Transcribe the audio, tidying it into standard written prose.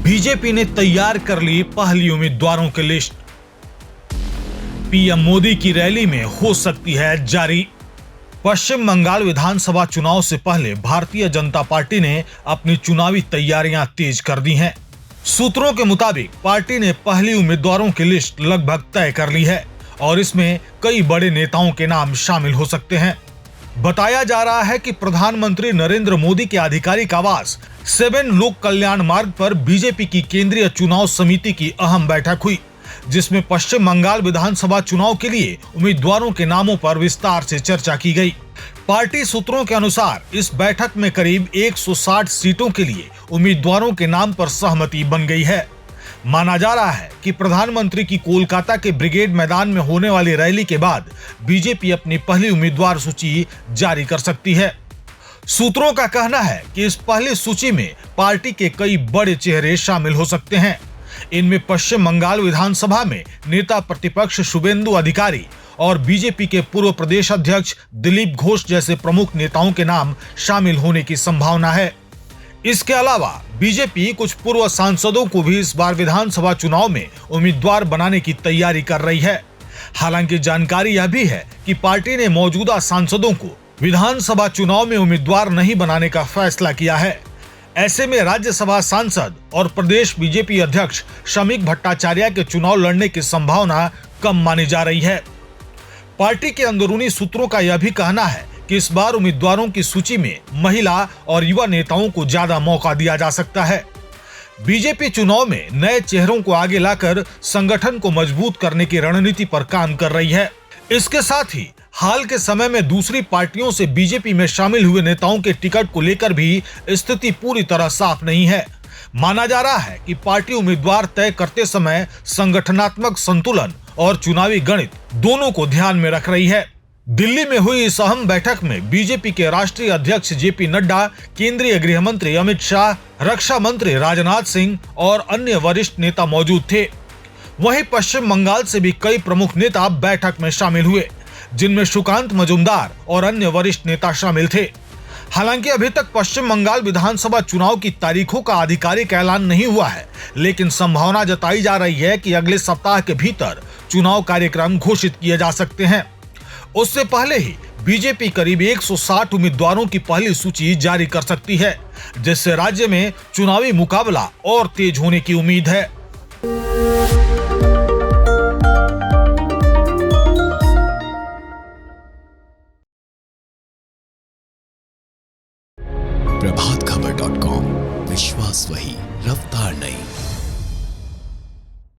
BJP ने तैयार कर ली पहली उम्मीदवारों की लिस्ट। पीएम मोदी की रैली में हो सकती है जारी। पश्चिम बंगाल विधानसभा चुनाव से पहले भारतीय जनता पार्टी ने अपनी चुनावी तैयारियां तेज कर दी हैं। सूत्रों के मुताबिक पार्टी ने पहली उम्मीदवारों की लिस्ट लगभग तय कर ली है और इसमें कई बड़े नेताओं के नाम शामिल हो सकते हैं। बताया जा रहा है कि प्रधानमंत्री नरेंद्र मोदी के आधिकारिक आवास 7 लोक कल्याण मार्ग पर बीजेपी की केंद्रीय चुनाव समिति की अहम बैठक हुई, जिसमें पश्चिम बंगाल विधानसभा चुनाव के लिए उम्मीदवारों के नामों पर विस्तार से चर्चा की गई। पार्टी सूत्रों के अनुसार इस बैठक में करीब 160 सीटों के लिए उम्मीदवारों के नाम पर सहमति बन गई है। माना जा रहा है कि प्रधानमंत्री की कोलकाता के ब्रिगेड मैदान में होने वाली रैली के बाद बीजेपी अपनी पहली उम्मीदवार सूची जारी कर सकती है। सूत्रों का कहना है कि इस पहली सूची में पार्टी के कई बड़े चेहरे शामिल हो सकते हैं। इनमें पश्चिम बंगाल विधानसभा में नेता प्रतिपक्ष शुभेंदु अधिकारी और बीजेपी के पूर्व प्रदेश अध्यक्ष दिलीप घोष जैसे प्रमुख नेताओं के नाम शामिल होने की संभावना है। इसके अलावा बीजेपी कुछ पूर्व सांसदों को भी इस बार विधानसभा चुनाव में उम्मीदवार बनाने की तैयारी कर रही है। हालांकि जानकारी यह भी है कि पार्टी ने मौजूदा सांसदों को विधानसभा चुनाव में उम्मीदवार नहीं बनाने का फैसला किया है। ऐसे में राज्यसभा सांसद और प्रदेश बीजेपी अध्यक्ष शमीक भट्टाचार्य के चुनाव लड़ने की संभावना कम मानी जा रही है। पार्टी के अंदरूनी सूत्रों का यह भी कहना है कि इस बार उम्मीदवारों की सूची में महिला और युवा नेताओं को ज्यादा मौका दिया जा सकता है। बीजेपी चुनाव में नए चेहरों को आगे लाकर संगठन को मजबूत करने की रणनीति पर काम कर रही है। इसके साथ ही हाल के समय में दूसरी पार्टियों से बीजेपी में शामिल हुए नेताओं के टिकट को लेकर भी स्थिति पूरी तरह साफ नहीं है। माना जा रहा है कि पार्टी उम्मीदवार तय करते समय संगठनात्मक संतुलन और चुनावी गणित दोनों को ध्यान में रख रही है। दिल्ली में हुई इस अहम बैठक में बीजेपी के राष्ट्रीय अध्यक्ष जेपी नड्डा, केंद्रीय गृह मंत्री अमित शाह, रक्षा मंत्री राजनाथ सिंह और अन्य वरिष्ठ नेता मौजूद थे। वहीं पश्चिम बंगाल से भी कई प्रमुख नेता बैठक में शामिल हुए, जिनमें सुकांत मजूमदार और अन्य वरिष्ठ नेता शामिल थे। हालांकि अभी तक पश्चिम बंगाल विधानसभा चुनाव की तारीखों का आधिकारिक ऐलान नहीं हुआ है, लेकिन संभावना जताई जा रही है कि अगले सप्ताह के भीतर चुनाव कार्यक्रम घोषित किए जा सकते हैं। उससे पहले ही बीजेपी करीब 160 उम्मीदवारों की पहली सूची जारी कर सकती है, जिससे राज्य में चुनावी मुकाबला और तेज होने की उम्मीद है। प्रभातखबर.com, विश्वास वही, रफ्तार नहीं।